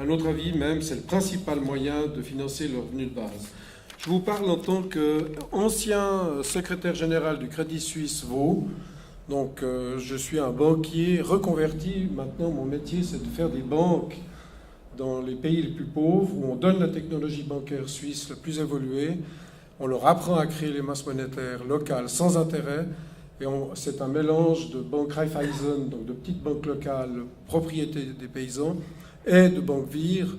À notre avis même, c'est le principal moyen de financer leur revenu de base. Je vous parle en tant qu'ancien secrétaire général du Crédit Suisse Vaud. Donc je suis un banquier reconverti. Maintenant, mon métier, c'est de faire des banques dans les pays les plus pauvres, où on donne la technologie bancaire suisse la plus évoluée. On leur apprend à créer les masses monétaires locales sans intérêt. Et c'est un mélange de banques Raiffeisen, donc de petites banques locales, propriété des paysans, et de banque Vir,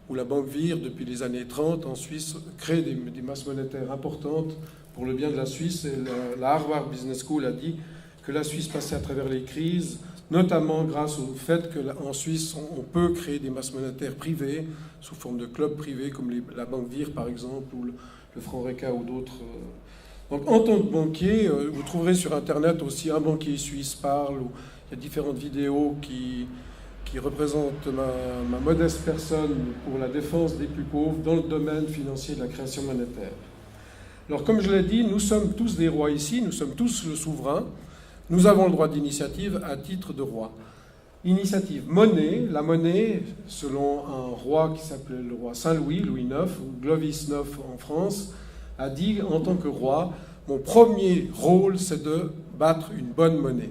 où la banque Vir, depuis les années 30 en Suisse, crée des masses monétaires importantes pour le bien de la Suisse. Et la Harvard Business School a dit que la Suisse passait à travers les crises, notamment grâce au fait qu'en Suisse, on peut créer des masses monétaires privées, sous forme de clubs privés, comme la banque Vir, par exemple, ou le franc Reka ou d'autres. Donc, en tant que banquier, vous trouverez sur Internet aussi Un banquier suisse parle, où il y a différentes vidéos qui représentent ma modeste personne pour la défense des plus pauvres dans le domaine financier de la création monétaire. Alors, comme je l'ai dit, nous sommes tous des rois ici, nous sommes tous le souverain. Nous avons le droit d'initiative à titre de roi. Initiative monnaie. La monnaie, selon un roi qui s'appelait le roi Saint-Louis, Louis IX, ou Clovis IX en France, a dit en tant que roi, mon premier rôle, c'est de battre une bonne monnaie.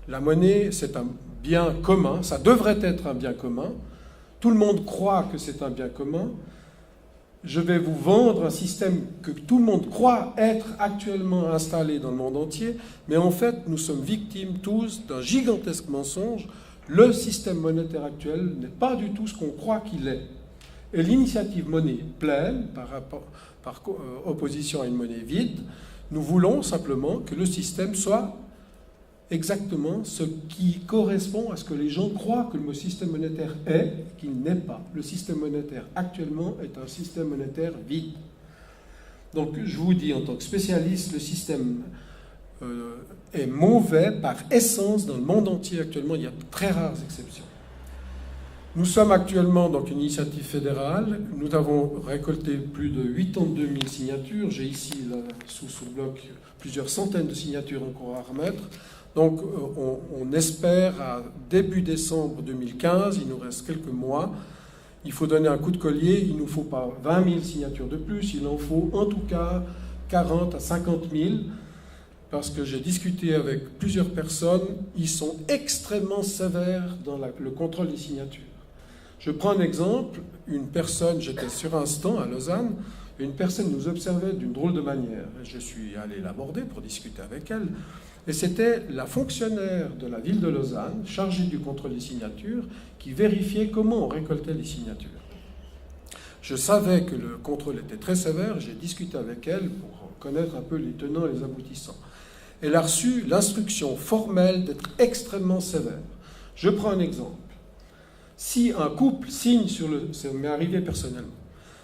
La monnaie, c'est un bien commun, ça devrait être un bien commun. Tout le monde croit que c'est un bien commun. Je vais vous vendre un système que tout le monde croit être actuellement installé dans le monde entier, mais en fait, nous sommes victimes tous d'un gigantesque mensonge. Le système monétaire actuel n'est pas du tout ce qu'on croit qu'il est. Et l'initiative monnaie pleine, par opposition à une monnaie vide, nous voulons simplement que le système soit exactement ce qui correspond à ce que les gens croient que le système monétaire est, qu'il n'est pas. Le système monétaire actuellement est un système monétaire vide. Donc je vous dis en tant que spécialiste, le système est mauvais par essence dans le monde entier actuellement. Il y a de très rares exceptions. Nous sommes actuellement dans une initiative fédérale. Nous avons récolté plus de 82 000 signatures. J'ai ici, là, sous le bloc, plusieurs centaines de signatures encore à remettre. Donc on espère à début décembre 2015, il nous reste quelques mois, il faut donner un coup de collier, il ne nous faut pas 20 000 signatures de plus, il en faut en tout cas 40 à 50 000, parce que j'ai discuté avec plusieurs personnes, ils sont extrêmement sévères dans le contrôle des signatures. Je prends un exemple, une personne, j'étais sur un stand à Lausanne, une personne nous observait d'une drôle de manière. Je suis allé l'aborder pour discuter avec elle. Et c'était la fonctionnaire de la ville de Lausanne, chargée du contrôle des signatures, qui vérifiait comment on récoltait les signatures. Je savais que le contrôle était très sévère, j'ai discuté avec elle pour connaître un peu les tenants et les aboutissants. Elle a reçu l'instruction formelle d'être extrêmement sévère. Je prends un exemple. Si un couple signe ça m'est arrivé personnellement,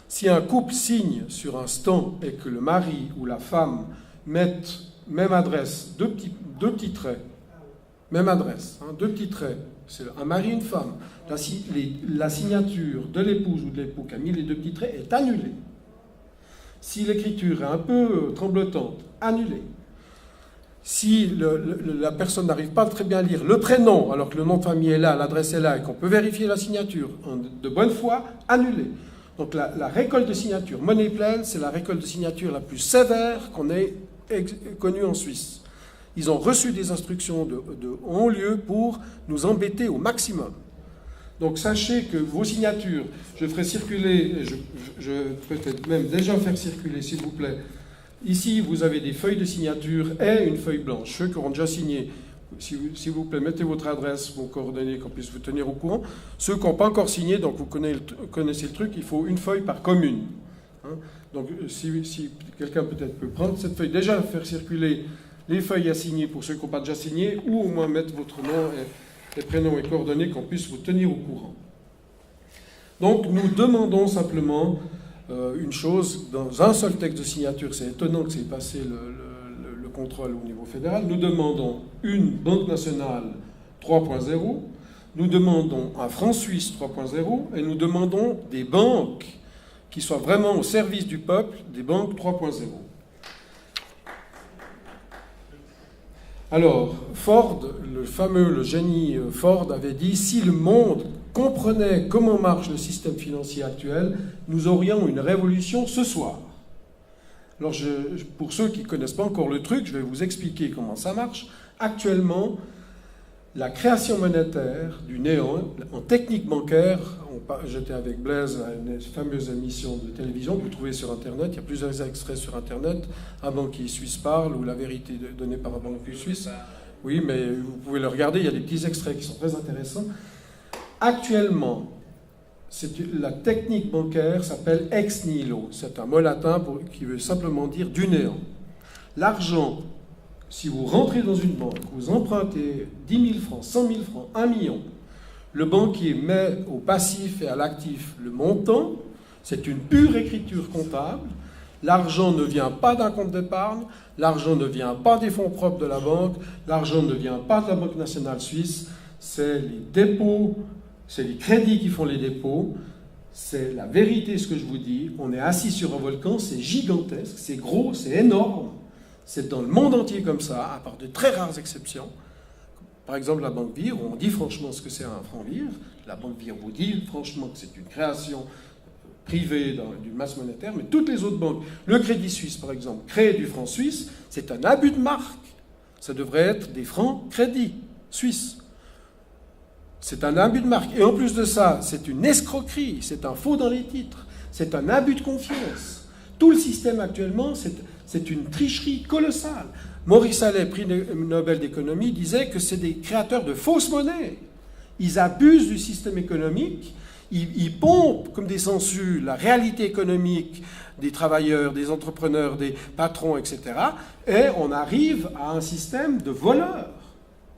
si un couple signe sur un stand et que le mari ou la femme mettent même adresse, deux petits traits, même adresse, deux petits traits, c'est un mari et une femme, la signature de l'épouse ou de l'époux qui a mis les deux petits traits est annulée. Si l'écriture est un peu tremblotante, annulée. Si la personne n'arrive pas très bien à lire le prénom, alors que le nom de famille est là, l'adresse est là, et qu'on peut vérifier la signature de bonne foi, annulée. Donc la récolte de signatures, monnaie pleine, c'est la récolte de signatures la plus sévère qu'on ait connue en Suisse. Ils ont reçu des instructions de haut lieu pour nous embêter au maximum. Donc sachez que vos signatures, je ferai circuler, je peux peut-être même déjà faire circuler, s'il vous plaît. Ici, vous avez des feuilles de signature et une feuille blanche. Ceux qui auront déjà signé, s'il vous plaît, mettez votre adresse, vos coordonnées, qu'on puisse vous tenir au courant. Ceux qui n'ont pas encore signé, donc vous connaissez le truc, il faut une feuille par commune. Donc si quelqu'un peut-être peut prendre cette feuille, déjà faire circuler les feuilles à signer pour ceux qui n'ont pas déjà signé, ou au moins mettre votre nom et prénom et coordonnées, qu'on puisse vous tenir au courant. Donc nous demandons simplement une chose, dans un seul texte de signature, c'est étonnant que c'est passé le contrôle au niveau fédéral, nous demandons une banque nationale 3.0, nous demandons un franc suisse 3.0, et nous demandons des banques qui soient vraiment au service du peuple, des banques 3.0. Alors, Ford, le génie Ford avait dit, si le monde comprenait comment marche le système financier actuel, nous aurions une révolution ce soir. Alors, pour ceux qui ne connaissent pas encore le truc, je vais vous expliquer comment ça marche. Actuellement, la création monétaire du néant, en technique bancaire, j'étais avec Blaise à une fameuse émission de télévision que vous trouvez sur Internet, il y a plusieurs extraits sur Internet, un banquier suisse parle, ou la vérité donnée par un banquier suisse. Oui, mais vous pouvez le regarder, il y a des petits extraits qui sont très intéressants. Actuellement, la technique bancaire s'appelle ex nihilo. C'est un mot latin qui veut simplement dire du néant. L'argent, si vous rentrez dans une banque, vous empruntez 10 000 francs, 100 000 francs, 1 million, le banquier met au passif et à l'actif le montant, c'est une pure écriture comptable. L'argent ne vient pas d'un compte d'épargne, l'argent ne vient pas des fonds propres de la banque, l'argent ne vient pas de la Banque nationale suisse, c'est les dépôts, c'est les crédits qui font les dépôts, c'est la vérité ce que je vous dis, on est assis sur un volcan, c'est gigantesque, c'est gros, c'est énorme, c'est dans le monde entier comme ça, à part de très rares exceptions. Par exemple, la Banque Vire, on dit franchement ce que c'est un franc Vire, la Banque Vire vous dit franchement que c'est une création privée d'une masse monétaire, mais toutes les autres banques, le Crédit Suisse par exemple, créer du franc suisse, c'est un abus de marque, ça devrait être des francs crédits suisses. C'est un abus de marque. Et en plus de ça, c'est une escroquerie, c'est un faux dans les titres, c'est un abus de confiance. Tout le système actuellement, c'est une tricherie colossale. Maurice Allais, prix Nobel d'économie, disait que c'est des créateurs de fausses monnaies. Ils abusent du système économique, ils pompent comme des sangsues la réalité économique des travailleurs, des entrepreneurs, des patrons, etc. Et on arrive à un système de voleurs,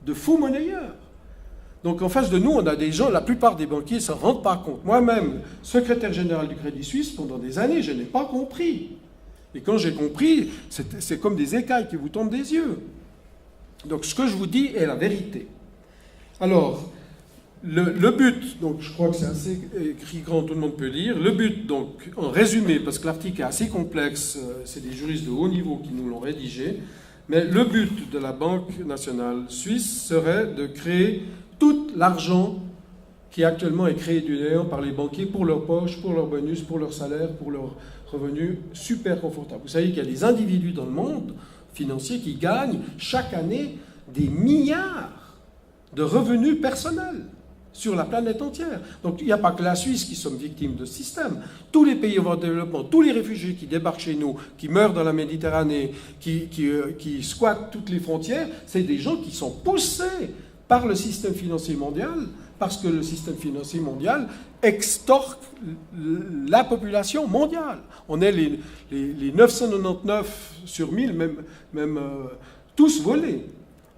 de faux monnayeurs. Donc en face de nous, on a des gens, la plupart des banquiers ne s'en rendent pas compte. Moi-même, secrétaire général du Crédit Suisse, pendant des années, je n'ai pas compris. Et quand j'ai compris, c'est comme des écailles qui vous tombent des yeux. Donc ce que je vous dis est la vérité. Alors, le but, donc je crois que c'est assez écrit grand, tout le monde peut lire. Le but, donc, en résumé, parce que l'article est assez complexe, c'est des juristes de haut niveau qui nous l'ont rédigé, mais le but de la Banque nationale suisse serait de créer tout l'argent qui actuellement est créé du néant par les banquiers pour leur poche, pour leur bonus, pour leur salaire, pour leurs revenus super confortables. Vous savez qu'il y a des individus dans le monde financier qui gagnent chaque année des milliards de revenus personnels sur la planète entière. Donc il n'y a pas que la Suisse qui sommes victimes de ce système. Tous les pays en voie de développement, tous les réfugiés qui débarquent chez nous, qui meurent dans la Méditerranée, qui squattent toutes les frontières, c'est des gens qui sont poussés par le système financier mondial, parce que le système financier mondial extorque la population mondiale. On est les 999 sur 1000, même tous volés.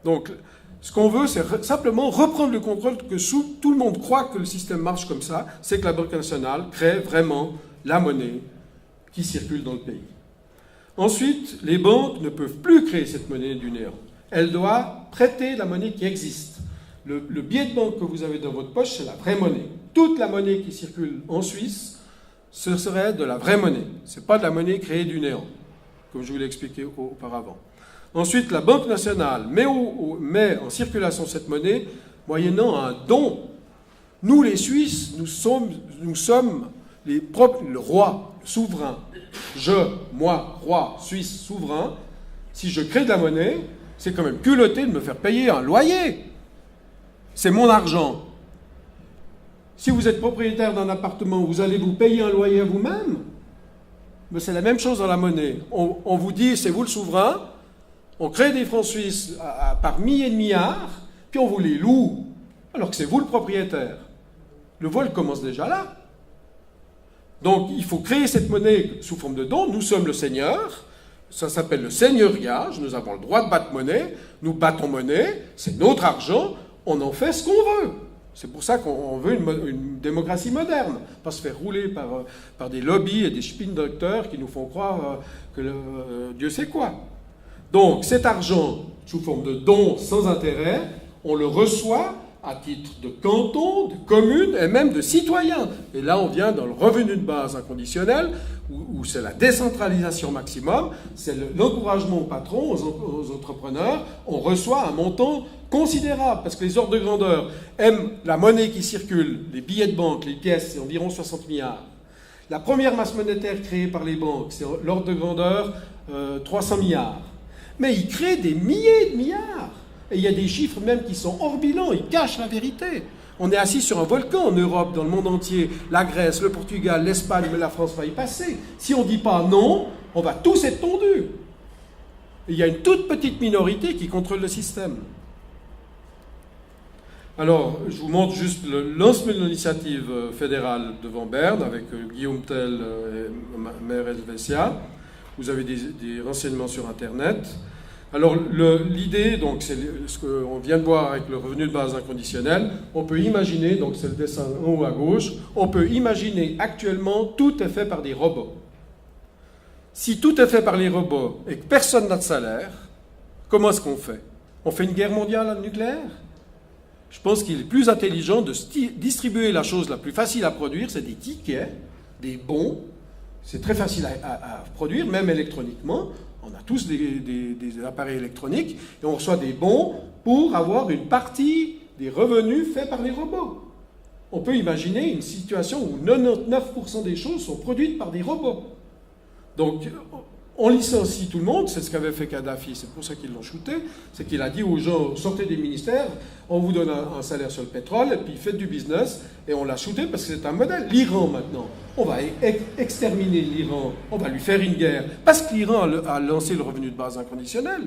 Donc, ce qu'on veut, c'est simplement reprendre le contrôle, que tout le monde croit que le système marche comme ça, c'est que la Banque nationale crée vraiment la monnaie qui circule dans le pays. Ensuite, les banques ne peuvent plus créer cette monnaie du néant. Elles doivent prêter la monnaie qui existe. Le billet de banque que vous avez dans votre poche, c'est la vraie monnaie. Toute la monnaie qui circule en Suisse, ce serait de la vraie monnaie. Ce n'est pas de la monnaie créée du néant, comme je vous l'ai expliqué auparavant. Ensuite, la Banque nationale met en circulation cette monnaie moyennant un don. Nous, les Suisses, nous sommes le roi, le souverain. Moi, roi suisse souverain, si je crée de la monnaie, c'est quand même culotté de me faire payer un loyer. C'est mon argent. Si vous êtes propriétaire d'un appartement, vous allez vous payer un loyer à vous-même. Mais c'est la même chose dans la monnaie. On vous dit, c'est vous le souverain, on crée des francs suisses par milliers de milliards, puis on vous les loue, alors que c'est vous le propriétaire. Le vol commence déjà là. Donc il faut créer cette monnaie sous forme de don. Nous sommes le seigneur, ça s'appelle le seigneuriage, nous avons le droit de battre monnaie, nous battons monnaie, c'est notre argent, on en fait ce qu'on veut. C'est pour ça qu'on veut une démocratie moderne, pas se faire rouler par des lobbies et des spin-docteurs qui nous font croire que Dieu sait quoi. Donc cet argent, sous forme de dons sans intérêt, on le reçoit à titre de canton, de commune et même de citoyen. Et là, on vient dans le revenu de base inconditionnel, où c'est la décentralisation maximum, c'est l'encouragement aux patrons, aux entrepreneurs. On reçoit un montant considérable, parce que les ordres de grandeur aiment la monnaie qui circule, les billets de banque, les pièces, c'est environ 60 milliards. La première masse monétaire créée par les banques, c'est l'ordre de grandeur 300 milliards. Mais ils créent des milliers de milliards. Et il y a des chiffres même qui sont hors bilan, ils cachent la vérité. On est assis sur un volcan en Europe, dans le monde entier, la Grèce, le Portugal, l'Espagne, mais la France va y passer. Si on ne dit pas non, on va tous être tondus. Et il y a une toute petite minorité qui contrôle le système. Alors, je vous montre juste le lancement de l'initiative fédérale devant Berne, avec Guillaume Tell et Maire Helvetia. Vous avez des renseignements sur Internet. Alors, l'idée, donc, c'est ce qu'on vient de voir avec le revenu de base inconditionnel. On peut imaginer, donc c'est le dessin en haut à gauche, on peut imaginer actuellement tout est fait par des robots. Si tout est fait par les robots et que personne n'a de salaire, comment est-ce qu'on fait? On fait une guerre mondiale nucléaire? Je pense qu'il est plus intelligent de distribuer la chose la plus facile à produire, c'est des tickets, des bons. C'est très facile à produire, même électroniquement. On a tous des appareils électroniques et on reçoit des bons pour avoir une partie des revenus faits par les robots. On peut imaginer une situation où 99% des choses sont produites par des robots. Donc, on licencie tout le monde, c'est ce qu'avait fait Kadhafi, c'est pour ça qu'ils l'ont shooté, c'est qu'il a dit aux gens, sortez des ministères, on vous donne un salaire sur le pétrole, et puis faites du business, et on l'a shooté parce que c'est un modèle. L'Iran, maintenant, on va exterminer l'Iran, on va lui faire une guerre, parce que l'Iran a lancé le revenu de base inconditionnel.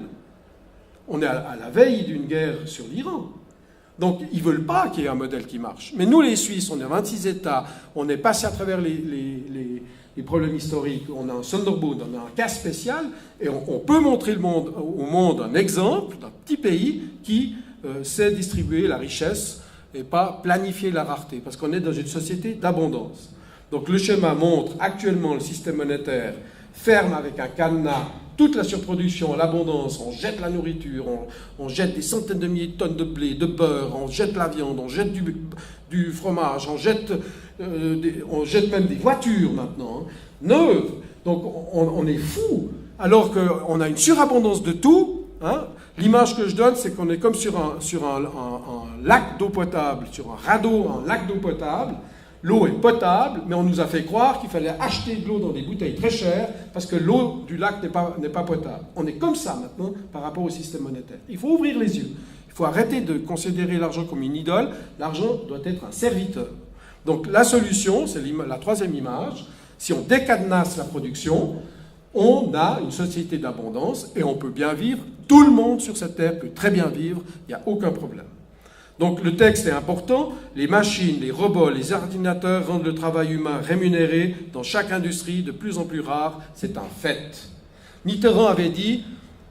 On est à la veille d'une guerre sur l'Iran. Donc, ils ne veulent pas qu'il y ait un modèle qui marche. Mais nous, les Suisses, on est 26 États, on est passé à travers les problèmes historiques, on a un Sonderboom, on a un cas spécial, et on peut montrer au monde un exemple d'un petit pays qui sait distribuer la richesse et pas planifier la rareté, parce qu'on est dans une société d'abondance. Donc le schéma montre actuellement le système monétaire ferme avec un cadenas toute la surproduction, l'abondance, on jette la nourriture, on jette des centaines de milliers de tonnes de blé, de beurre, on jette la viande, on jette du fromage, on jette même des voitures maintenant, hein, neuves. Donc on est fou, alors qu'on a une surabondance de tout. Hein. L'image que je donne, c'est qu'on est comme sur un lac d'eau potable, sur un radeau, un lac d'eau potable. L'eau est potable, mais on nous a fait croire qu'il fallait acheter de l'eau dans des bouteilles très chères parce que l'eau du lac n'est pas potable. On est comme ça maintenant par rapport au système monétaire. Il faut ouvrir les yeux. Il faut arrêter de considérer l'argent comme une idole. L'argent doit être un serviteur. Donc la solution, c'est la troisième image. Si on décadenasse la production, on a une société d'abondance et on peut bien vivre. Tout le monde sur cette terre peut très bien vivre. Il n'y a aucun problème. Donc le texte est important, les machines, les robots, les ordinateurs rendent le travail humain rémunéré dans chaque industrie de plus en plus rare, c'est un fait. Mitterrand avait dit,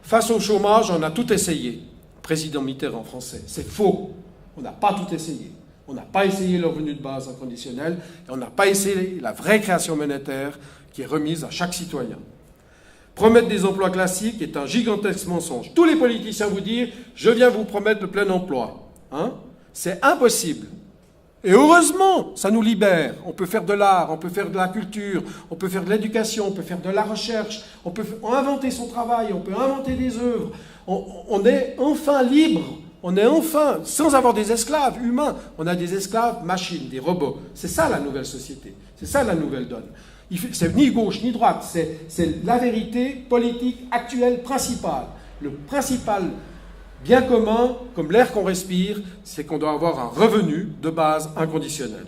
face au chômage, on a tout essayé. Président Mitterrand français, c'est faux, on n'a pas tout essayé. On n'a pas essayé le revenu de base inconditionnel, et on n'a pas essayé la vraie création monétaire qui est remise à chaque citoyen. Promettre des emplois classiques est un gigantesque mensonge. Tous les politiciens vous disent, je viens vous promettre le plein emploi. Hein? C'est impossible. Et heureusement, ça nous libère. On peut faire de l'art, on peut faire de la culture, on peut faire de l'éducation, on peut faire de la recherche, on peut inventer son travail, on peut inventer des œuvres. On est enfin libre, on est enfin, sans avoir des esclaves humains, on a des esclaves machines, des robots. C'est ça la nouvelle société, c'est ça la nouvelle donne. C'est ni gauche ni droite, c'est la vérité politique actuelle principale. Le principal bien commun, comme l'air qu'on respire, c'est qu'on doit avoir un revenu de base inconditionnel.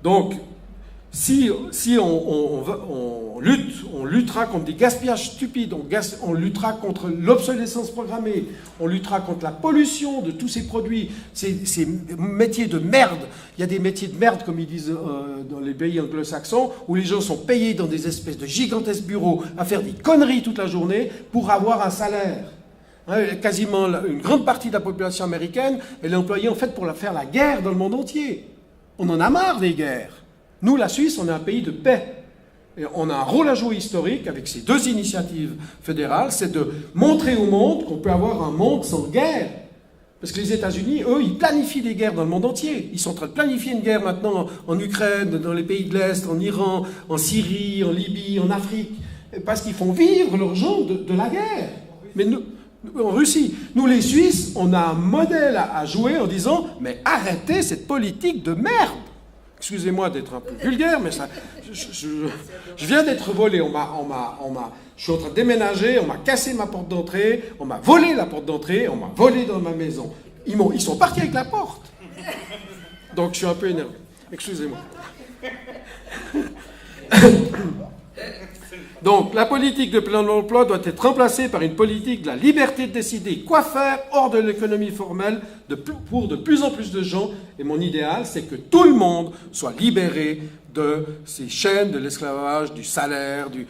Donc, si on luttera contre des gaspillages stupides, on luttera contre l'obsolescence programmée, on luttera contre la pollution de tous ces produits, ces métiers de merde. Il y a des métiers de merde, comme ils disent dans les pays anglo-saxons, où les gens sont payés dans des espèces de gigantesques bureaux à faire des conneries toute la journée pour avoir un salaire. Quasiment une grande partie de la population américaine, elle est employée en fait pour faire la guerre dans le monde entier. On en a marre des guerres. Nous, la Suisse, on est un pays de paix. Et on a un rôle à jouer historique avec ces deux initiatives fédérales, c'est de montrer au monde qu'on peut avoir un monde sans guerre. Parce que les États-Unis, eux, ils planifient des guerres dans le monde entier. Ils sont en train de planifier une guerre maintenant en Ukraine, dans les pays de l'Est, en Iran, en Syrie, en Libye, en Afrique. Parce qu'ils font vivre leurs gens de la guerre. Mais nous, en Russie, nous les Suisses, on a un modèle à jouer en disant « Mais arrêtez cette politique de merde !» Excusez-moi d'être un peu vulgaire, mais ça, je viens d'être volé. Je suis en train de déménager, on m'a cassé ma porte d'entrée, on m'a volé la porte d'entrée, on m'a volé dans ma maison. Ils sont partis avec la porte. Donc je suis un peu énervé. Excusez-moi. Donc, la politique de plein emploi doit être remplacée par une politique de la liberté de décider quoi faire hors de l'économie formelle pour de plus en plus de gens. Et mon idéal, c'est que tout le monde soit libéré de ces chaînes de l'esclavage, du salaire, de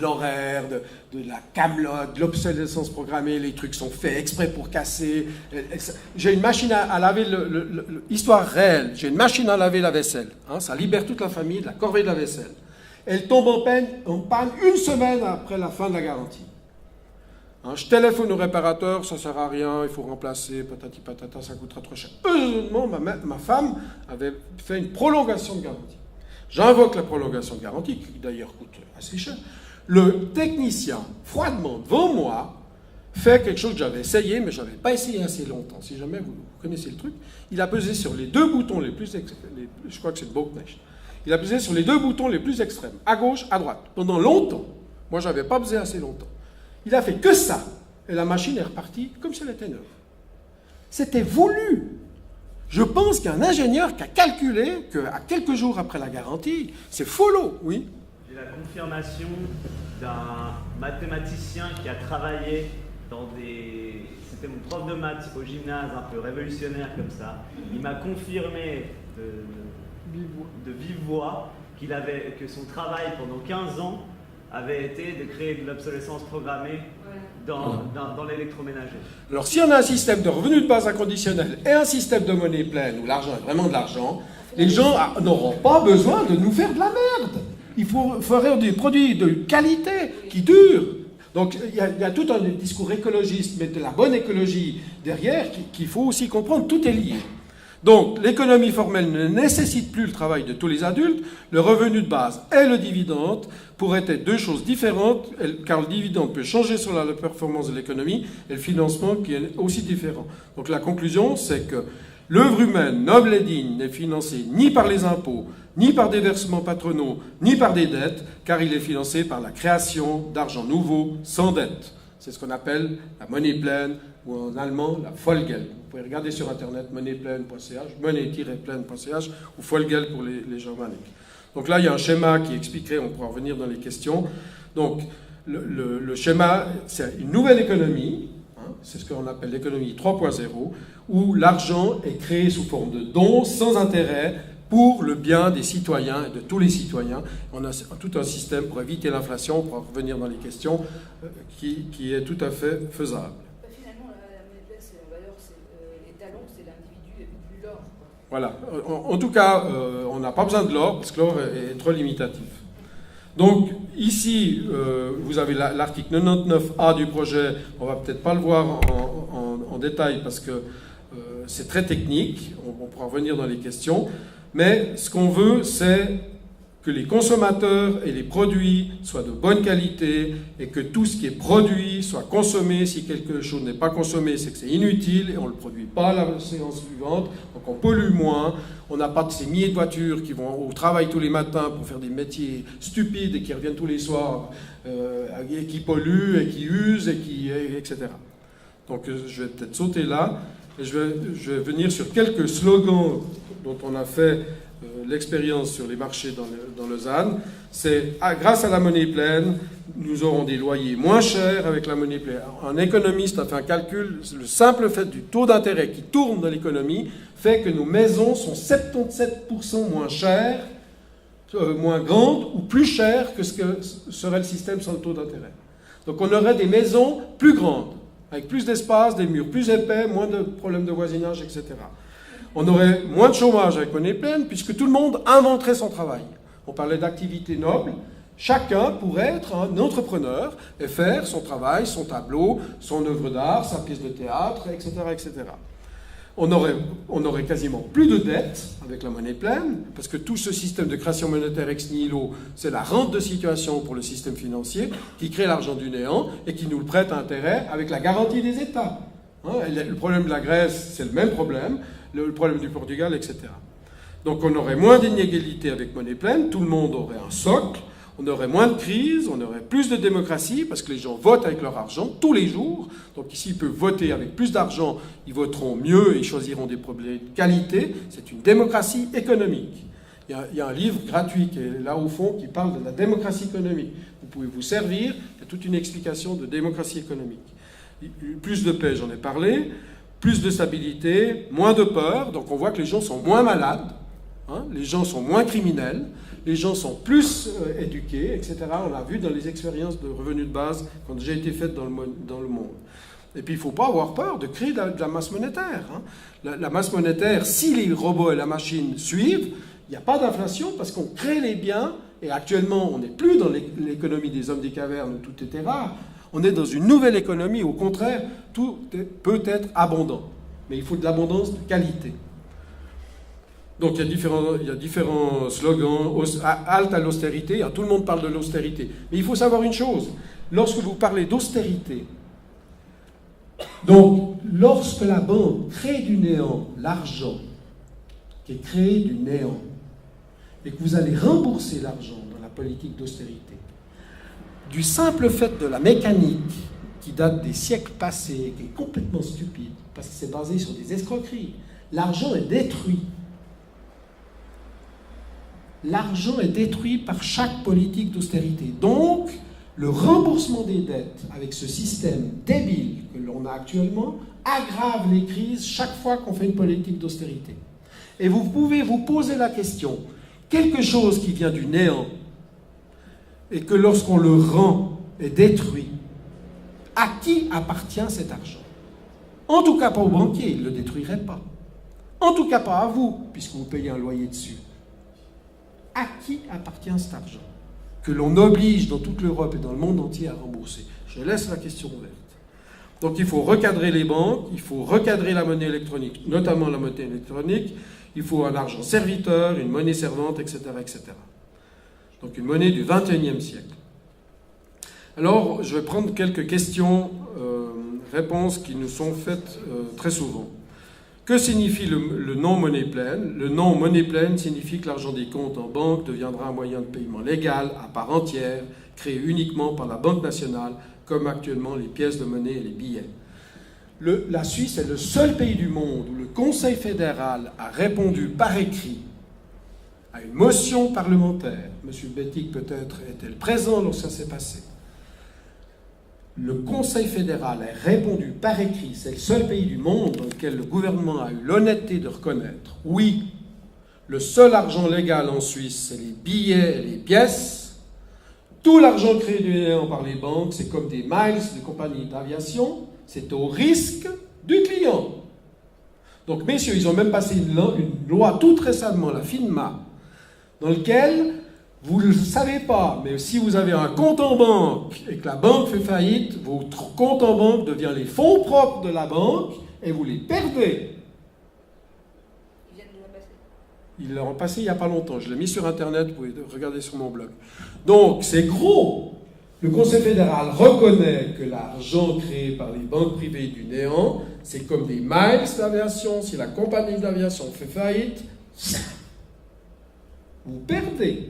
l'horaire, de la camelote, de l'obsolescence programmée. Les trucs sont faits exprès pour casser. J'ai une machine à laver, histoire réelle, j'ai une machine à laver la vaisselle. Hein, ça libère toute la famille de la corvée de la vaisselle. Elle tombe en panne une semaine après la fin de la garantie. Hein, je téléphone au réparateur, ça ne sert à rien, il faut remplacer, patati patata, ça coûtera trop cher. Heureusement, ma femme avait fait une prolongation de garantie. J'invoque la prolongation de garantie, qui d'ailleurs coûte assez cher. Le technicien, froidement, devant moi, fait quelque chose que j'avais essayé, mais je n'avais pas essayé assez longtemps. Si jamais vous connaissez le truc, il a pesé sur les deux boutons les plus... je crois que c'est le Bocknecht. Il a pesé sur les deux boutons les plus extrêmes, à gauche, à droite, pendant longtemps. Moi, je n'avais pas pesé assez longtemps. Il a fait que ça, et la machine est repartie comme si elle était neuve. C'était voulu. Je pense qu'il y a un ingénieur qui a calculé qu'à quelques jours après la garantie, c'est follow, oui. J'ai la confirmation d'un mathématicien qui a travaillé dans des... C'était mon prof de maths au gymnase, un peu révolutionnaire comme ça. Il m'a confirmé de vive voix que son travail pendant 15 ans avait été de créer de l'obsolescence programmée dans l'électroménager. Alors si on a un système de revenus de base inconditionnel et un système de monnaie pleine où l'argent est vraiment de l'argent, les gens n'auront pas besoin de nous faire de la merde. Il faut faire des produits de qualité qui durent. Donc il y a tout un discours écologiste, mais de la bonne écologie derrière qu'il faut aussi comprendre, tout est lié. Donc, l'économie formelle ne nécessite plus le travail de tous les adultes. Le revenu de base et le dividende pourraient être deux choses différentes, car le dividende peut changer sur la performance de l'économie et le financement qui est aussi différent. Donc, la conclusion, c'est que l'œuvre humaine, noble et digne, n'est financée ni par les impôts, ni par des versements patronaux, ni par des dettes, car il est financé par la création d'argent nouveau sans dette. C'est ce qu'on appelle la monnaie pleine, ou en allemand, la Vollgeld. Vous pouvez regarder sur Internet, monnaie-pleine.ch, monnaie-pleine.ch, ou Vollgeld pour les germaniques. Donc là, il y a un schéma qui expliquerait, on pourra revenir dans les questions. Donc, le schéma, c'est une nouvelle économie, hein, c'est ce qu'on appelle l'économie 3.0, où l'argent est créé sous forme de dons, sans intérêt, pour le bien des citoyens et de tous les citoyens. On a tout un système pour éviter l'inflation, pour revenir dans les questions, qui est tout à fait faisable. Finalement, la monnaie pleine, c'est la valeur, c'est les talons, c'est l'individu et plus l'or. Voilà. En tout cas, on n'a pas besoin de l'or, parce que l'or est trop limitatif. Donc, ici, vous avez l'article 99A du projet. On va peut-être pas le voir en détail, parce que c'est très technique. On pourra revenir dans les questions. Mais ce qu'on veut, c'est que les consommateurs et les produits soient de bonne qualité et que tout ce qui est produit soit consommé. Si quelque chose n'est pas consommé, c'est que c'est inutile et on ne le produit pas à la séance suivante. Donc on pollue moins. On n'a pas de ces milliers de voitures qui vont au travail tous les matins pour faire des métiers stupides et qui reviennent tous les soirs, et qui polluent et qui usent, etc. Donc je vais peut-être sauter là. Et je vais venir sur quelques slogans dont on a fait l'expérience sur les marchés dans Lausanne. C'est grâce à la monnaie pleine, nous aurons des loyers moins chers avec la monnaie pleine. Un économiste a fait un calcul, le simple fait du taux d'intérêt qui tourne dans l'économie fait que nos maisons sont 77% moins chères, moins grandes ou plus chères que ce que serait le système sans le taux d'intérêt. Donc on aurait des maisons plus grandes, avec plus d'espace, des murs plus épais, moins de problèmes de voisinage, etc. On aurait moins de chômage avec monnaie pleine, puisque tout le monde inventerait son travail. On parlait d'activité noble. Chacun pourrait être un entrepreneur et faire son travail, son tableau, son œuvre d'art, sa pièce de théâtre, etc., etc. On aurait quasiment plus de dettes avec la monnaie pleine, parce que tout ce système de création monétaire ex nihilo, c'est la rente de situation pour le système financier qui crée l'argent du néant et qui nous le prête à intérêt avec la garantie des États. Le problème de la Grèce, c'est le même problème, le problème du Portugal, etc. Donc on aurait moins d'inégalités avec monnaie pleine, tout le monde aurait un socle, on aurait moins de crises, on aurait plus de démocratie, parce que les gens votent avec leur argent tous les jours. Donc ici, ils peuvent voter avec plus d'argent, ils voteront mieux et choisiront des problèmes de qualité. C'est une démocratie économique. Il y a un livre gratuit qui est là au fond qui parle de la démocratie économique. Vous pouvez vous servir, il y a toute une explication de démocratie économique. Plus de paix, j'en ai parlé, plus de stabilité, moins de peur, donc on voit que les gens sont moins malades, les gens sont moins criminels, les gens sont plus éduqués, etc. On l'a vu dans les expériences de revenus de base qui ont déjà été faites dans le monde. Et puis il ne faut pas avoir peur de créer de la masse monétaire. La masse monétaire, si les robots et la machine suivent, il n'y a pas d'inflation parce qu'on crée les biens, et actuellement on n'est plus dans l'économie des hommes des cavernes où tout était rare, on est dans une nouvelle économie, au contraire, tout peut être abondant. Mais il faut de l'abondance de qualité. Donc il y a différents slogans, halte à l'austérité, tout le monde parle de l'austérité. Mais il faut savoir une chose, lorsque vous parlez d'austérité, donc lorsque la banque crée du néant l'argent qui est créé du néant, et que vous allez rembourser l'argent dans la politique d'austérité, du simple fait de la mécanique qui date des siècles passés, qui est complètement stupide, parce que c'est basé sur des escroqueries, l'argent est détruit. L'argent est détruit par chaque politique d'austérité. Donc, le remboursement des dettes avec ce système débile que l'on a actuellement aggrave les crises chaque fois qu'on fait une politique d'austérité. Et vous pouvez vous poser la question, quelque chose qui vient du néant et que lorsqu'on le rend est détruit, à qui appartient cet argent? En tout cas pas aux banquiers, ils ne le détruiraient pas. En tout cas pas à vous, puisque vous payez un loyer dessus. À qui appartient cet argent que l'on oblige dans toute l'Europe et dans le monde entier à rembourser? Je laisse la question ouverte. Donc il faut recadrer les banques, il faut recadrer la monnaie électronique, notamment la monnaie électronique, il faut un argent serviteur, une monnaie servante, etc., etc. Donc une monnaie du XXIe siècle. Alors, je vais prendre quelques questions, réponses qui nous sont faites très souvent. Que signifie le nom monnaie pleine? Le nom monnaie pleine signifie que l'argent des comptes en banque deviendra un moyen de paiement légal, à part entière, créé uniquement par la Banque nationale, comme actuellement les pièces de monnaie et les billets. La Suisse est le seul pays du monde où le Conseil fédéral a répondu par écrit à une motion parlementaire. M. Bettig peut-être était présent lorsque ça s'est passé. Le Conseil fédéral a répondu par écrit, c'est le seul pays du monde dans lequel le gouvernement a eu l'honnêteté de reconnaître, oui, le seul argent légal en Suisse, c'est les billets et les pièces. Tout l'argent créé du néant par les banques, c'est comme des miles de compagnies d'aviation, c'est au risque du client. Donc, messieurs, ils ont même passé une loi toute récemment, la FINMA, dans laquelle, vous ne le savez pas, mais si vous avez un compte en banque et que la banque fait faillite, votre compte en banque devient les fonds propres de la banque et vous les perdez. Ils viennent de la passer. Ils l'ont passé il n'y a pas longtemps. Je l'ai mis sur Internet, vous pouvez regarder sur mon blog. Donc, c'est gros. Le Conseil fédéral reconnaît que l'argent créé par les banques privées du néant, c'est comme des miles d'aviation. Si la compagnie d'aviation fait faillite, vous perdez.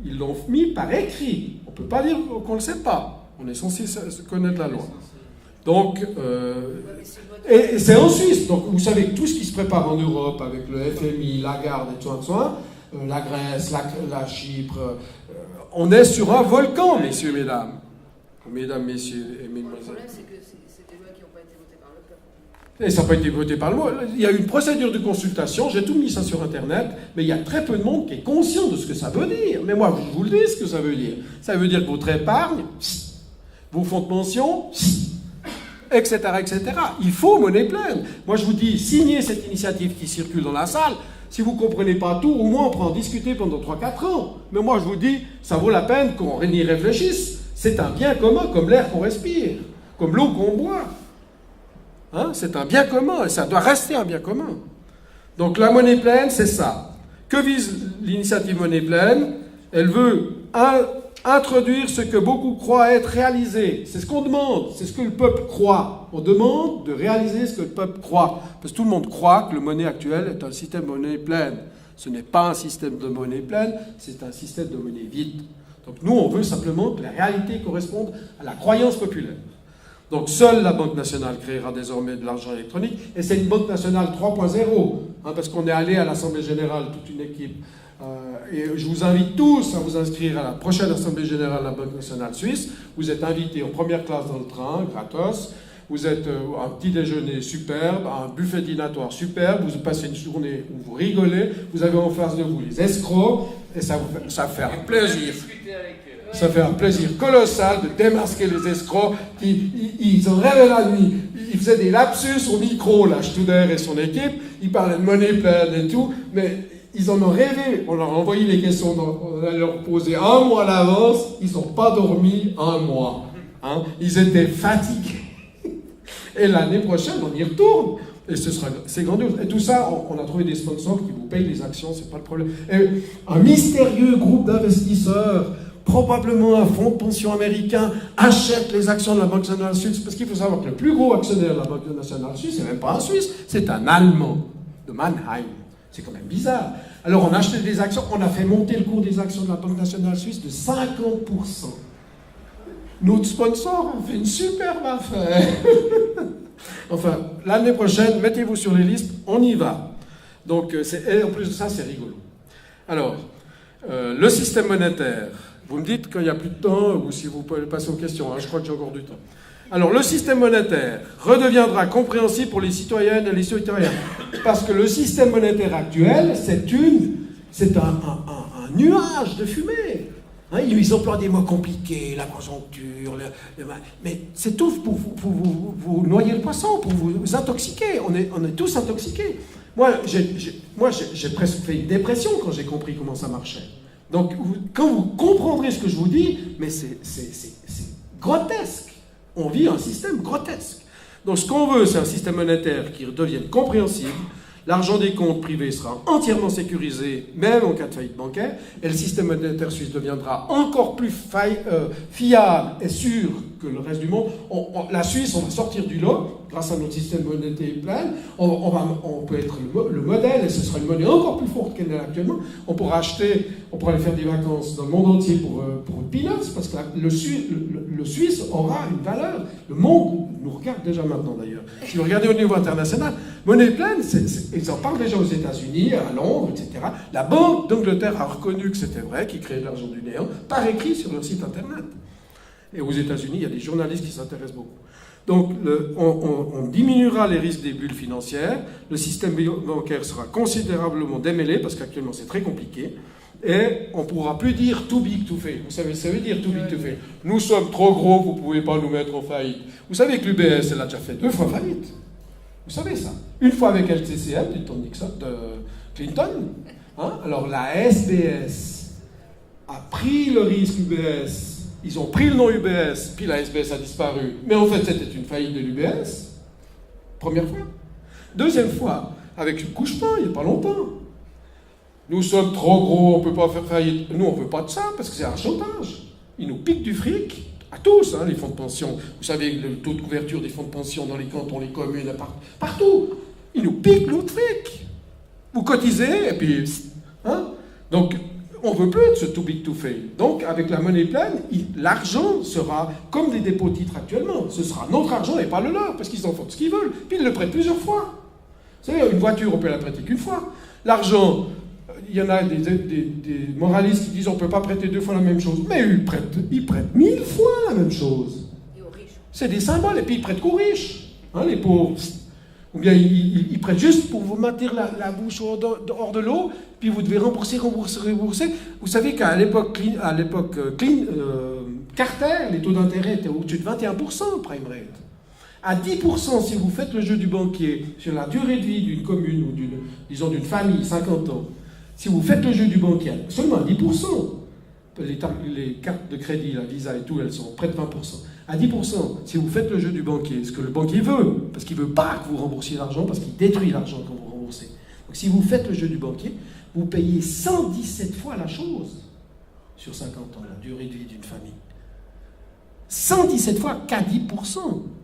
Ils l'ont mis par écrit. On ne peut pas dire qu'on ne le sait pas. On est censé connaître la loi. Donc, et c'est en Suisse. Donc, vous savez que tout ce qui se prépare en Europe avec le FMI, Lagarde et tout ça, la Grèce, la Chypre, on est sur un volcan, messieurs, mesdames. Mesdames, messieurs et mesdemoiselles. Le problème, c'est que c'est des lois qui n'ont pas été votées par le peuple. Et ça n'a pas été voté par loi. Il y a eu une procédure de consultation, j'ai tout mis ça sur Internet, mais il y a très peu de monde qui est conscient de ce que ça veut dire. Mais moi, je vous le dis ce que ça veut dire. Ça veut dire que votre épargne, vos fonds de pension, etc., etc. Il faut monnaie pleine. Moi, je vous dis, signez cette initiative qui circule dans la salle. Si vous ne comprenez pas tout, au moins on peut en discuter pendant 3-4 ans. Mais moi, je vous dis, ça vaut la peine qu'on y réfléchisse. C'est un bien commun, comme l'air qu'on respire, comme l'eau qu'on boit. Hein, c'est un bien commun et ça doit rester un bien commun. Donc la monnaie pleine, c'est ça. Que vise l'initiative monnaie pleine? Elle veut introduire ce que beaucoup croient être réalisé. C'est ce qu'on demande, c'est ce que le peuple croit. On demande de réaliser ce que le peuple croit. Parce que tout le monde croit que le monnaie actuel est un système de monnaie pleine. Ce n'est pas un système de monnaie pleine, c'est un système de monnaie vide. Donc nous, on veut simplement que la réalité corresponde à la croyance populaire. Donc seule la Banque nationale créera désormais de l'argent électronique, et c'est une Banque nationale 3.0, hein, parce qu'on est allé à l'Assemblée générale, toute une équipe. Et je vous invite tous à vous inscrire à la prochaine Assemblée générale de la Banque nationale suisse. Vous êtes invités en première classe dans le train, gratos. Vous êtes un petit déjeuner superbe, un buffet dînatoire superbe. Vous passez une journée où vous rigolez. Vous avez en face de vous les escrocs. Et ça fait un plaisir. Ça fait un plaisir colossal de démasquer les escrocs. Ils ont rêvé la nuit. Ils faisaient des lapsus au micro, là, Studer et son équipe. Ils parlaient de monnaie pleine et tout. Mais ils en ont rêvé. On leur a envoyé les questions. On allait leur poser un mois à l'avance. Ils n'ont pas dormi un mois. Hein. Ils étaient fatigués. Et l'année prochaine, on y retourne. Et c'est grandiose. Et tout ça, on a trouvé des sponsors qui vous payent les actions, c'est pas le problème. Et un mystérieux groupe d'investisseurs, probablement un fonds de pension américain, achète les actions de la Banque nationale suisse. Parce qu'il faut savoir que le plus gros actionnaire de la Banque nationale suisse, c'est même pas un Suisse, c'est un Allemand de Mannheim. C'est quand même bizarre. Alors on a acheté des actions, on a fait monter le cours des actions de la Banque nationale suisse de 50%. Notre sponsor a fait une superbe affaire. Enfin, l'année prochaine, mettez-vous sur les listes, on y va. Donc, et en plus de ça, c'est rigolo. Alors, le système monétaire, vous me dites qu'il n'y a plus de temps, ou si vous pouvez passer aux questions, hein, je crois que j'ai encore du temps. Alors, le système monétaire redeviendra compréhensible pour les citoyennes et les citoyens. Parce que le système monétaire actuel, c'est un nuage de fumée. Hein, ils emploient des mots compliqués, la conjoncture, mais c'est tout pour vous noyer le poisson, pour vous intoxiquer. On est tous intoxiqués. Moi, j'ai presque fait une dépression quand j'ai compris comment ça marchait. Donc, quand vous comprendrez ce que je vous dis, mais c'est grotesque. On vit un système grotesque. Donc, ce qu'on veut, c'est un système monétaire qui devienne compréhensible. L'argent des comptes privés sera entièrement sécurisé, même en cas de faillite bancaire, et le système monétaire suisse deviendra encore plus fiable et sûr que le reste du monde. La Suisse, on va sortir du lot, grâce à notre système monétaire plein. On peut être le modèle, et ce sera une monnaie encore plus forte qu'elle est actuellement. On pourra aller faire des vacances dans le monde entier pour peanuts, parce que le Suisse aura une valeur. Le monde nous regarde déjà maintenant, d'ailleurs. Si vous regardez au niveau international, monnaie pleine, ils en parlent déjà aux États-Unis, à Londres, etc. La Banque d'Angleterre a reconnu que c'était vrai, qu'ils créaient de l'argent du néant, par écrit sur leur site internet. Et aux États-Unis, il y a des journalistes qui s'intéressent beaucoup. Donc, on diminuera les risques des bulles financières, le système bancaire sera considérablement démêlé, parce qu'actuellement c'est très compliqué, et on ne pourra plus dire too big to fail. Vous savez, ça veut dire too big to fail. Nous sommes trop gros, vous ne pouvez pas nous mettre en faillite. Vous savez que l'UBS, elle a déjà fait 2 fois faillite. Vous savez ça. Une fois avec LCCM, de Clinton. Hein? Alors la SBS a pris le risque UBS. Ils ont pris le nom UBS, puis la SBS a disparu. Mais en fait, c'était une faillite de l'UBS. Première fois. Deuxième fois, avec une couche-pain, il n'y a pas longtemps. Nous sommes trop gros, on ne peut pas faire faillite. Nous, on ne veut pas de ça, parce que c'est un chantage. Ils nous piquent du fric, à tous, hein, les fonds de pension. Vous savez, le taux de couverture des fonds de pension dans les cantons, les communes, partout. Ils nous piquent notre fric. Vous cotisez, et puis... Hein, donc... On ne veut plus de ce too big to fail. Donc, avec la monnaie pleine, l'argent sera comme des dépôts titres actuellement. Ce sera notre argent et pas le leur, parce qu'ils en font ce qu'ils veulent. Puis ils le prêtent plusieurs fois. Vous savez, une voiture, on peut la prêter qu'une fois. L'argent, il y en a des moralistes qui disent on ne peut pas prêter 2 fois la même chose. Mais ils prêtent 1000 fois la même chose. Et aux riches. C'est des symboles, et puis ils prêtent qu'aux riches. Hein, les pauvres. Ou bien ils prêtent juste pour vous maintenir la bouche hors de l'eau, puis vous devez rembourser. Vous savez qu'à l'époque Carter, les taux d'intérêt étaient au-dessus de 21%, prime rate. À 10%, si vous faites le jeu du banquier sur la durée de vie d'une commune ou d'une famille, 50 ans, si vous faites le jeu du banquier, seulement à 10%, les cartes de crédit, la Visa et tout, elles sont près de 20%. À 10%, si vous faites le jeu du banquier, ce que le banquier veut, parce qu'il ne veut pas que vous remboursiez l'argent, parce qu'il détruit l'argent quand vous remboursez. Donc si vous faites le jeu du banquier, vous payez 117 fois la chose sur 50 ans, la durée de vie d'une famille. 117 fois qu'à 10%.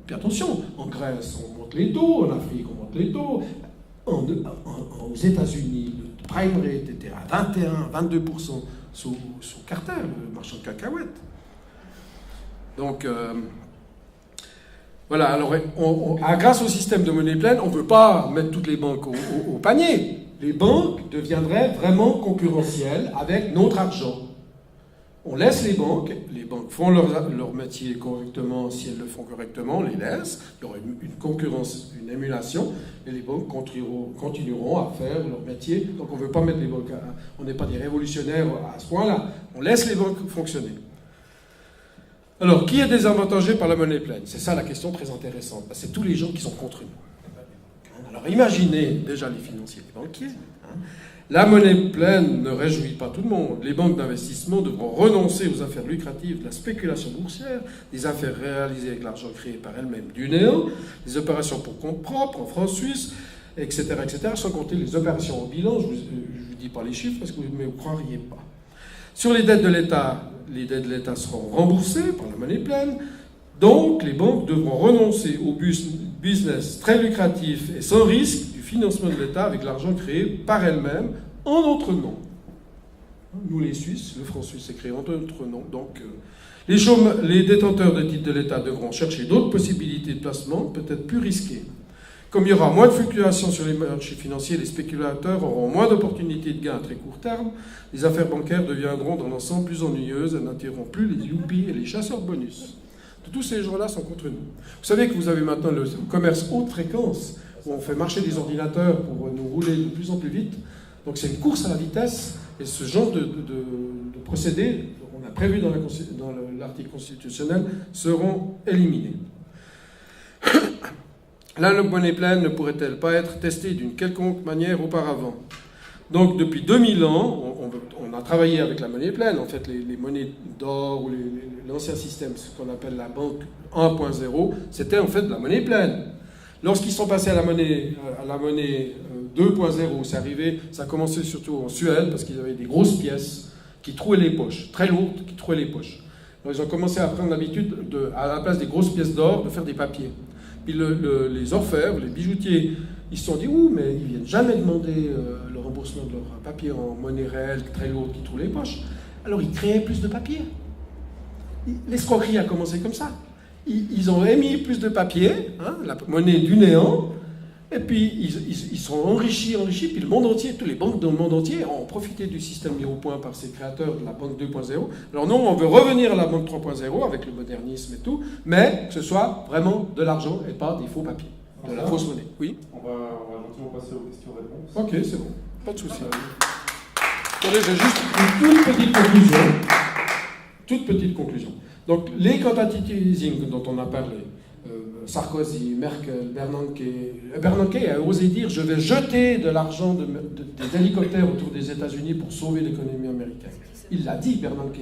Puis attention, en Grèce, on monte les taux, en Afrique, on monte les taux. Aux États-Unis, le prime rate était à 21-22% sous Carter, le marchand de cacahuètes. Donc, voilà, alors grâce au système de monnaie pleine, on ne peut pas mettre toutes les banques au panier. Les banques deviendraient vraiment concurrentielles avec notre argent. On laisse les banques font leur métier correctement, si elles le font correctement, on les laisse, il y aura une concurrence, une émulation, et les banques continueront à faire leur métier. Donc on ne veut pas mettre les banques, on n'est pas des révolutionnaires à ce point-là, on laisse les banques fonctionner. Alors, qui est désavantagé par la monnaie pleine? C'est ça la question très intéressante, c'est tous les gens qui sont contre nous. Alors imaginez déjà les financiers, les banquiers. La monnaie pleine ne réjouit pas tout le monde. Les banques d'investissement devront renoncer aux affaires lucratives de la spéculation boursière, des affaires réalisées avec l'argent créé par elles-mêmes du néant, des opérations pour compte propre en France, Suisse, etc., sans compter les opérations au bilan. Je ne vous dis pas les chiffres parce que vous ne me croiriez pas. Sur les dettes de l'État seront remboursées par la monnaie pleine. Donc, les banques devront renoncer au business très lucratif et sans risque du financement de l'État avec l'argent créé par elles-mêmes en notre nom. Nous, les Suisses, le franc suisse est créé en notre nom. Donc, les détenteurs de titres de l'État devront chercher d'autres possibilités de placement, peut-être plus risquées. Comme il y aura moins de fluctuations sur les marchés financiers, les spéculateurs auront moins d'opportunités de gains à très court terme. Les affaires bancaires deviendront dans l'ensemble plus ennuyeuses et n'attireront plus les yuppies et les chasseurs de bonus. Tous ces gens-là sont contre nous. Vous savez que vous avez maintenant le commerce haute fréquence, où on fait marcher des ordinateurs pour nous rouler de plus en plus vite. Donc c'est une course à la vitesse, et ce genre de procédés, on a prévu dans l'article constitutionnel, seront éliminés. La monnaie pleine ne pourrait-elle pas être testée d'une quelconque manière auparavant? Donc depuis 2000 ans, on a travaillé avec la monnaie pleine. En fait, les monnaies d'or ou l'ancien système, ce qu'on appelle la banque 1.0, c'était en fait de la monnaie pleine. Lorsqu'ils sont passés à la monnaie 2.0, c'est arrivé, ça a commencé surtout en Suède, parce qu'ils avaient des grosses pièces qui trouaient les poches, très lourdes, qui trouaient les poches. Alors ils ont commencé à prendre l'habitude, à la place des grosses pièces d'or, de faire des papiers. Puis les orfèvres, les bijoutiers, ils se sont dit, mais ils ne viennent jamais demander le remboursement de leur papier en monnaie réelle, très lourde, qui trouve les poches. Alors ils créaient plus de papier. L'escroquerie a commencé comme ça. Ils ont émis plus de papier, la monnaie du néant, et puis ils sont enrichis, puis le monde entier, toutes les banques dans le monde entier ont profité du système mis au point par ces créateurs de la banque 2.0. Alors non, on veut revenir à la banque 3.0 avec le modernisme et tout, mais que ce soit vraiment de l'argent et pas des faux papiers, de la fausse monnaie. Oui. On va gentiment passer aux questions-réponses. Ok, c'est bon, pas de souci. Attendez, j'ai juste une toute petite conclusion. Donc les quantitative easing dont on a parlé, Sarkozy, Merkel, Bernanke a osé dire « je vais jeter de l'argent des hélicoptères autour des États-Unis pour sauver l'économie américaine ». Il l'a dit, Bernanke,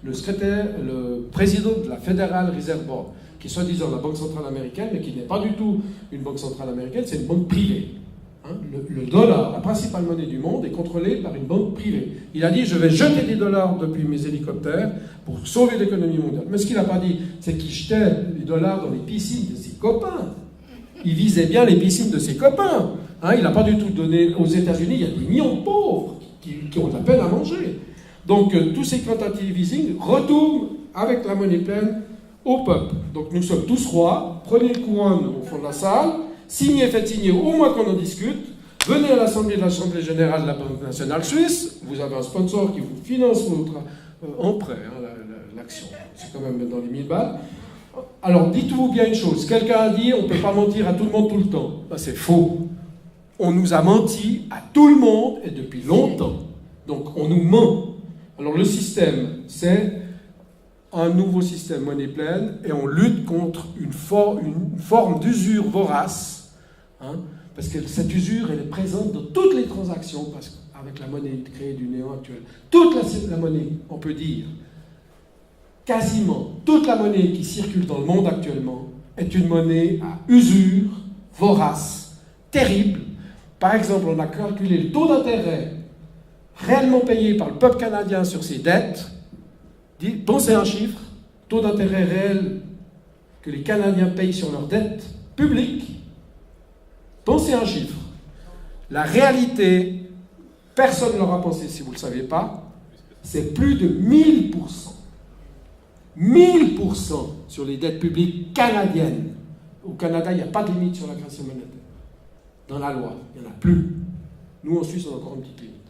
le président de la Federal Reserve Board, qui est soi-disant la banque centrale américaine, mais qui n'est pas du tout une banque centrale américaine, c'est une banque privée. Le dollar, la principale monnaie du monde, est contrôlée par une banque privée. Il a dit « je vais jeter des dollars depuis mes hélicoptères pour sauver l'économie mondiale ». Mais ce qu'il n'a pas dit, c'est qu'il jetait les dollars dans les piscines de ses copains. Il visait bien les piscines de ses copains. Il n'a pas du tout donné aux États-Unis, il y a des millions de pauvres qui ont de la peine à manger. Donc tous ces quantitative easing retournent avec la monnaie pleine au peuple. Donc nous sommes tous rois, prenez le couronne au fond de la salle, signez, faites signer, au moins qu'on en discute. Venez à l'Assemblée générale de la Banque nationale suisse. Vous avez un sponsor qui vous finance votre emprunt, l'action. C'est quand même dans les 1000 balles. Alors, dites-vous bien une chose. Quelqu'un a dit on ne peut pas mentir à tout le monde tout le temps. C'est faux. On nous a menti à tout le monde et depuis longtemps. Donc, on nous ment. Alors, le système, c'est un nouveau système monnaie pleine et on lutte contre une forme d'usure vorace. Parce que cette usure, elle est présente dans toutes les transactions, parce qu'avec la monnaie créée du néant actuel, toute la monnaie, on peut dire, quasiment toute la monnaie qui circule dans le monde actuellement est une monnaie à usure, vorace, terrible. Par exemple, on a calculé le taux d'intérêt réellement payé par le peuple canadien sur ses dettes. Pensez à un chiffre, taux d'intérêt réel que les Canadiens payent sur leurs dettes publiques. Pensez à un chiffre. La réalité, personne ne l'aura pensé si vous ne le savez pas, c'est plus de 1000%. 1000% sur les dettes publiques canadiennes. Au Canada, il n'y a pas de limite sur la création monétaire. Dans la loi, il n'y en a plus. Nous, en Suisse, on a encore une petite limite.